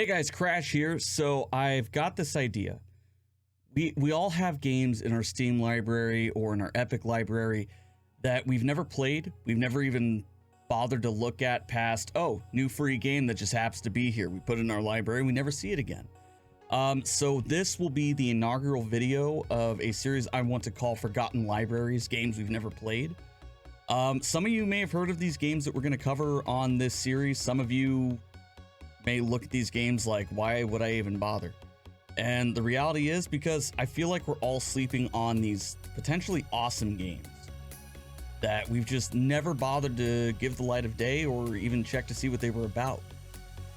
Hey guys, Crash here. So I've got this idea. We all have games in our Steam library or in our Epic library that we've never played. We've never even bothered to look at past, oh, new free game that just happens to be here. We put it in our library, we never see it again. So this will be the inaugural video of a series I want to call Forgotten Libraries, games we've never played. Some of you may have heard of these games that we're going to cover on this series. Some of you may look at these games like, why would I even bother? And the reality is because I feel like we're all sleeping on these potentially awesome games that we've just never bothered to give the light of day or even check to see what they were about.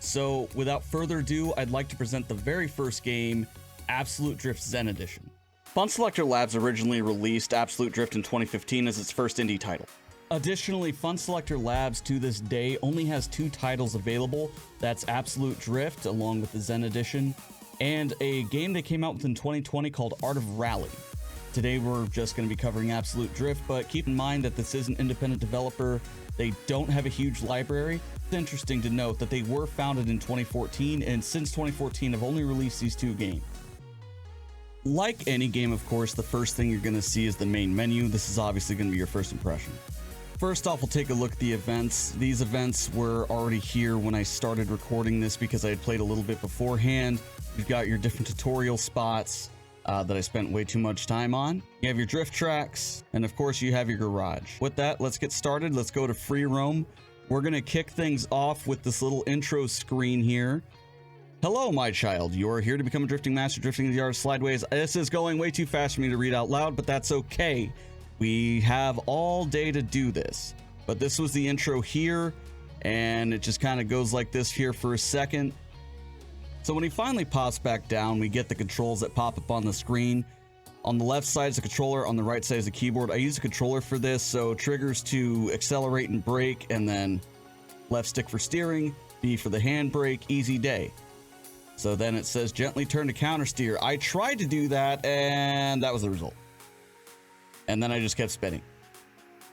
So without further ado, I'd like to present the very first game, Absolute Drift Zen Edition. Fun Selector Labs originally released Absolute Drift in 2015 as its first indie title. Additionally, Fun Selector Labs to this day only has 2 titles available. That's Absolute Drift, along with the Zen Edition, and a game that came out within 2020 called Art of Rally. Today we're just going to be covering Absolute Drift, but keep in mind that this is an independent developer. They don't have a huge library. It's interesting to note that they were founded in 2014, and since 2014 have only released these 2 games. Like any game, of course, the first thing you're going to see is the main menu. This is obviously going to be your first impression. First off, we'll take a look at the events. These events were already here when I started recording this because I had played a little bit beforehand. You've got your different tutorial spots that I spent way too much time on. You have your drift tracks, and of course you have your garage. With that, let's get started. Let's go to free roam. We're going to kick things off with this little intro screen here. Hello, my child. You are here to become a drifting master, drifting the art of slideways. This is going way too fast for me to read out loud, but that's okay. We have all day to do this. But this was the intro here, and it just kind of goes like this here for a second. So when he finally pops back down, we get the controls that pop up on the screen. On the left side is a controller, on the right side is a keyboard. I use a controller for this, so triggers to accelerate and brake, and then left stick for steering, B for the handbrake, easy day. So then it says gently turn to counter steer. I tried to do that, and that was the result. And then I just kept spinning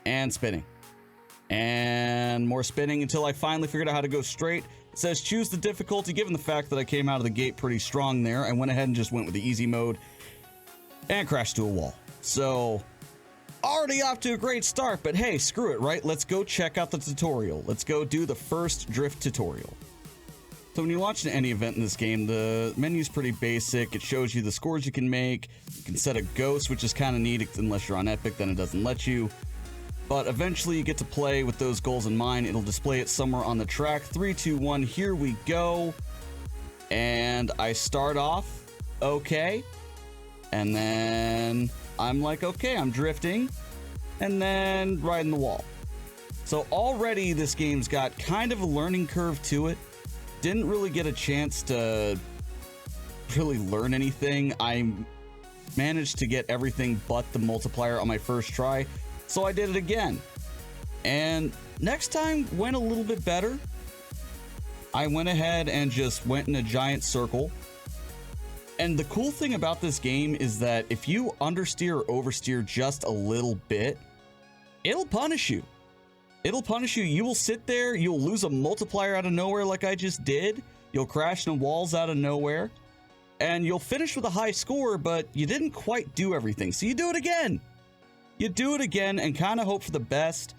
and spinning and more spinning until I finally figured out how to go straight. It says choose the difficulty. Given the fact that I came out of the gate pretty strong there, I went ahead and just went with the easy mode and crashed to a wall. So already off to a great start, but hey, screw it, right? Let's go check out the tutorial. Let's go do the first drift tutorial. So when you launch any event in this game, the menu's pretty basic. It shows you the scores you can make. You can set a ghost, which is kind of neat, unless you're on Epic, then it doesn't let you. But eventually you get to play with those goals in mind. It'll display it somewhere on the track. 3, 2, 1, here we go. And I start off okay. And then I'm like, okay, I'm drifting. And then riding the wall. So already this game's got kind of a learning curve to it. Didn't really get a chance to really learn anything. I managed to get everything but the multiplier on my first try, so I did it again. And next time went a little bit better. I went ahead and just went in a giant circle. And the cool thing about this game is that if you understeer or oversteer just a little bit, it'll punish you. It'll punish you. You will sit there, you'll lose a multiplier out of nowhere like I just did. You'll crash into walls out of nowhere. And you'll finish with a high score, but you didn't quite do everything. So you do it again. You do it again and kind of hope for the best.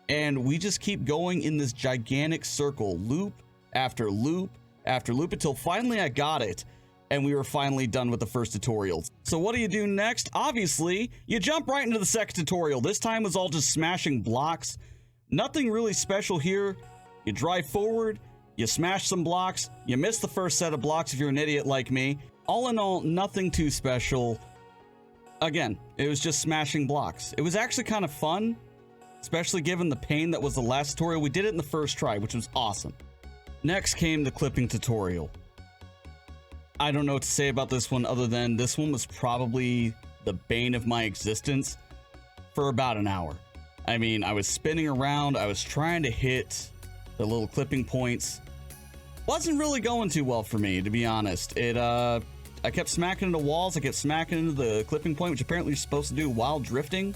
And we just keep going in this gigantic circle, loop after loop after loop, until finally I got it. And we were finally done with the first tutorial. So what do you do next? Obviously, you jump right into the second tutorial. This time was all just smashing blocks. Nothing really special here. You drive forward, you smash some blocks, you miss the first set of blocks if you're an idiot like me. All in all, nothing too special. Again, it was just smashing blocks. It was actually kind of fun, especially given the pain that was the last tutorial. We did it in the first try, which was awesome. Next came the clipping tutorial. I don't know what to say about this one other than this one was probably the bane of my existence for about an hour. I mean, I was spinning around, I was trying to hit the little clipping points. Wasn't really going too well for me, to be honest. I kept smacking into walls, I kept smacking into the clipping point, which apparently you're supposed to do while drifting.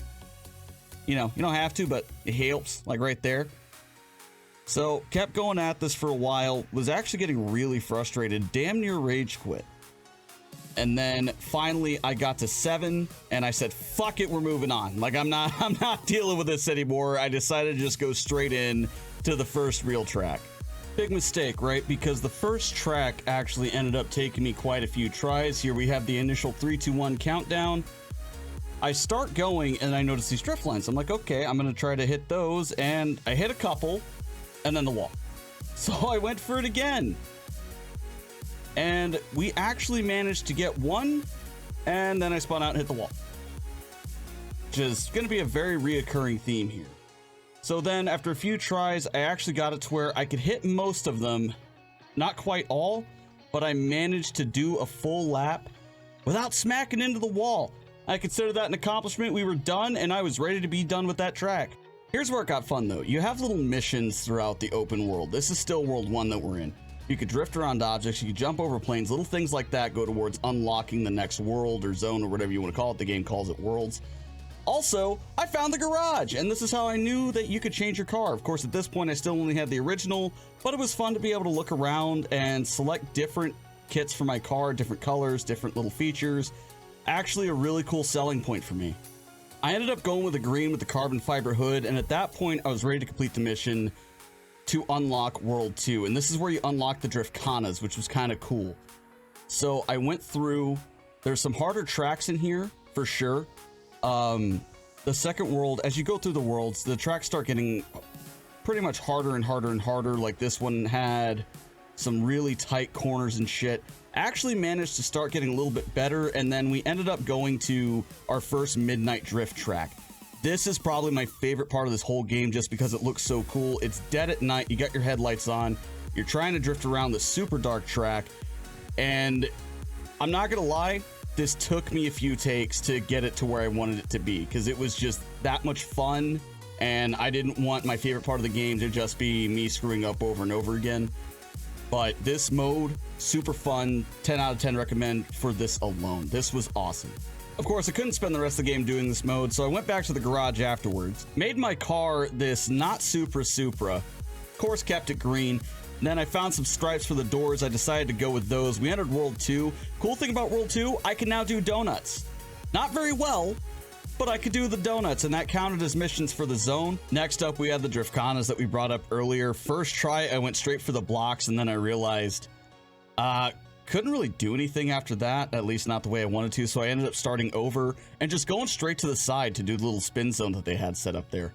You know, you don't have to, but it helps, like right there. So kept going at this for a while, was actually getting really frustrated, damn near rage quit. And then finally I got to 7 and I said, fuck it, we're moving on. Like I'm not dealing with this anymore. I decided to just go straight in to the first real track. Big mistake, right? Because the first track actually ended up taking me quite a few tries. Here we have the initial 3, 2, 1 countdown. I start going and I notice these drift lines. I'm like, okay, I'm gonna try to hit those, and I hit a couple and then the wall. So I went for it again. And we actually managed to get one, and then I spun out and hit the wall. Which is going to be a very reoccurring theme here. So then after a few tries, I actually got it to where I could hit most of them. Not quite all, but I managed to do a full lap without smacking into the wall. I consider that an accomplishment. We were done, and I was ready to be done with that track. Here's where it got fun, though. You have little missions throughout the open world. This is still World 1 that we're in. You could drift around objects, you could jump over planes, little things like that go towards unlocking the next world or zone or whatever you want to call it. The game calls it worlds. Also, I found the garage, and this is how I knew that you could change your car. Of course, at this point, I still only had the original, but it was fun to be able to look around and select different kits for my car, different colors, different little features. Actually, a really cool selling point for me. I ended up going with the green with the carbon fiber hood, and at that point, I was ready to complete the mission to unlock World 2, and this is where you unlock the Driftkanas, which was kind of cool. So I went through, there's some harder tracks in here, for sure. The second world, as you go through the worlds, the tracks start getting pretty much harder and harder and harder. Like this one had some really tight corners and shit. Actually managed to start getting a little bit better, and then we ended up going to our first Midnight Drift track. This is probably my favorite part of this whole game just because it looks so cool. It's dead at night, you got your headlights on, you're trying to drift around the super dark track, and I'm not gonna lie, this took me a few takes to get it to where I wanted it to be because it was just that much fun, and I didn't want my favorite part of the game to just be me screwing up over and over again. But this mode, super fun, 10 out of 10 recommend for this alone. This was awesome. Of course, I couldn't spend the rest of the game doing this mode, so I went back to the garage afterwards. Made my car this not Supra. Of course, kept it green. And then I found some stripes for the doors. I decided to go with those. We entered World 2. Cool thing about World 2, I can now do donuts. Not very well, but I could do the donuts, and that counted as missions for the zone. Next up, we had the Driftkanas that we brought up earlier. First try, I went straight for the blocks, and then I realized couldn't really do anything after that, at least not the way I wanted to, so I ended up starting over and just going straight to the side to do the little spin zone that they had set up there,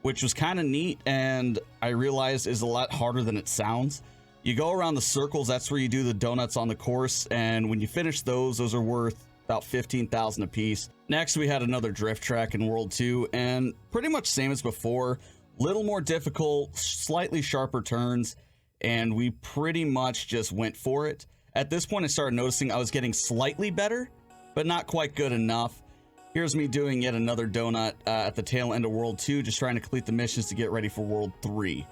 which was kind of neat, and I realized is a lot harder than it sounds. You go around the circles, that's where you do the donuts on the course, and when you finish those are worth about 15,000 a piece. Next, we had another drift track in World 2, and pretty much same as before, little more difficult, slightly sharper turns, and we pretty much just went for it. At this point, I started noticing I was getting slightly better, but not quite good enough. Here's me doing yet another donut at the tail end of World 2, just trying to complete the missions to get ready for World 3.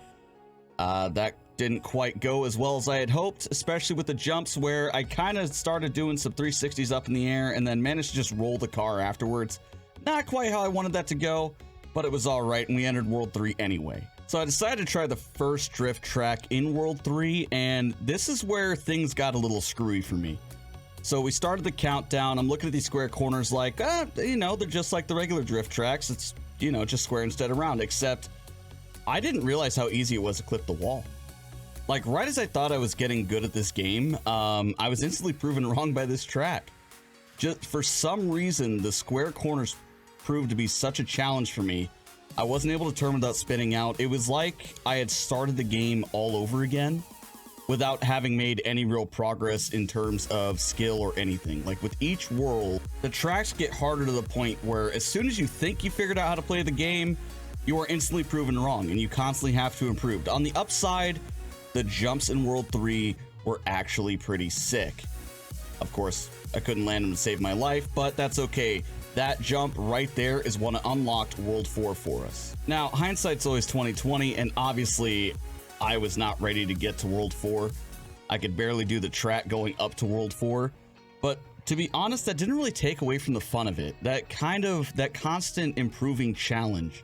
That didn't quite go as well as I had hoped, especially with the jumps where I kind of started doing some 360s up in the air and then managed to just roll the car afterwards. Not quite how I wanted that to go, but it was all right, and we entered World 3 anyway. So I decided to try the first drift track in World 3, and this is where things got a little screwy for me. So we started the countdown. I'm looking at these square corners like, you know, they're just like the regular drift tracks. It's, you know, just square instead of round, except I didn't realize how easy it was to clip the wall. Like, right as I thought I was getting good at this game, I was instantly proven wrong by this track. Just for some reason, the square corners proved to be such a challenge for me. I wasn't able to turn without spinning out. It was like I had started the game all over again without having made any real progress in terms of skill or anything. Like with each world, the tracks get harder to the point where as soon as you think you figured out how to play the game, you are instantly proven wrong and you constantly have to improve. On the upside, the jumps in World 3 were actually pretty sick. Of course, I couldn't land them to save my life, but that's okay. That jump right there is what unlocked World 4 for us. Now, hindsight's always 20/20, and obviously, I was not ready to get to World 4. I could barely do the track going up to World 4, but to be honest, that didn't really take away from the fun of it. That constant improving challenge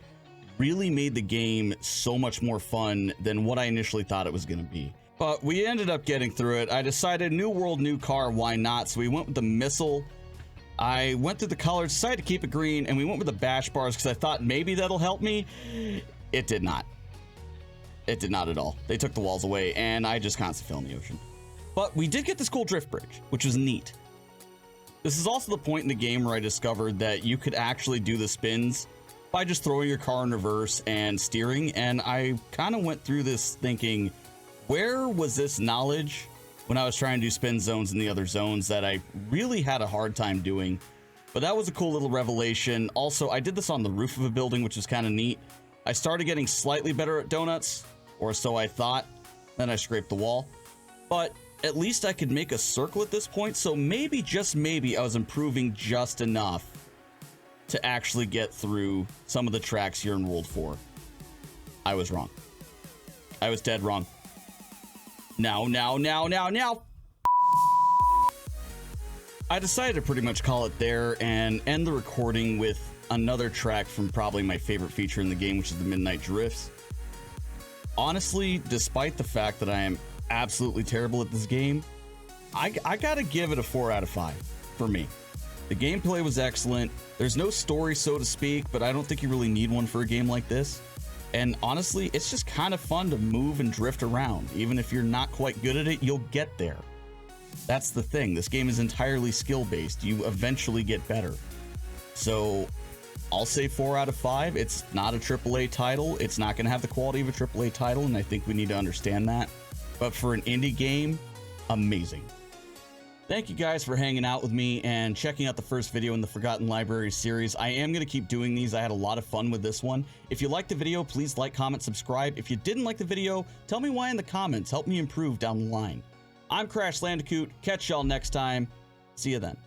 really made the game so much more fun than what I initially thought it was going to be. But we ended up getting through it. I decided new world, new car, why not? So we went with the missile. I went through the colors, decided to keep it green, and we went with the bash bars because I thought maybe that'll help me. It did not. It did not at all. They took the walls away, and I just constantly fell in the ocean. But we did get this cool drift bridge, which was neat. This is also the point in the game where I discovered that you could actually do the spins by just throwing your car in reverse and steering, and I kind of went through this thinking, where was this knowledge when I was trying to do spin zones in the other zones that I really had a hard time doing? But that was a cool little revelation. Also, I did this on the roof of a building, which is kind of neat. I started getting slightly better at donuts, or so I thought. Then I scraped the wall. But at least I could make a circle at this point, so maybe, just maybe, I was improving just enough to actually get through some of the tracks here in World 4. I was wrong. I was dead wrong. Now. I decided to pretty much call it there and end the recording with another track from probably my favorite feature in the game, which is the Midnight Drifts. Honestly, despite the fact that I am absolutely terrible at this game, I gotta give it a 4 out of 5 for me. The gameplay was excellent. There's no story, so to speak, but I don't think you really need one for a game like this. And honestly, it's just kind of fun to move and drift around. Even if you're not quite good at it, you'll get there. That's the thing. This game is entirely skill-based. You eventually get better. So I'll say 4 out of 5. It's not a AAA title. It's not going to have the quality of a AAA title, and I think we need to understand that. But for an indie game, amazing. Thank you guys for hanging out with me and checking out the first video in the Forgotten Libraries series. I am going to keep doing these. I had a lot of fun with this one. If you liked the video, please like, comment, subscribe. If you didn't like the video, tell me why in the comments. Help me improve down the line. I'm Crash Landicoot. Catch y'all next time. See you then.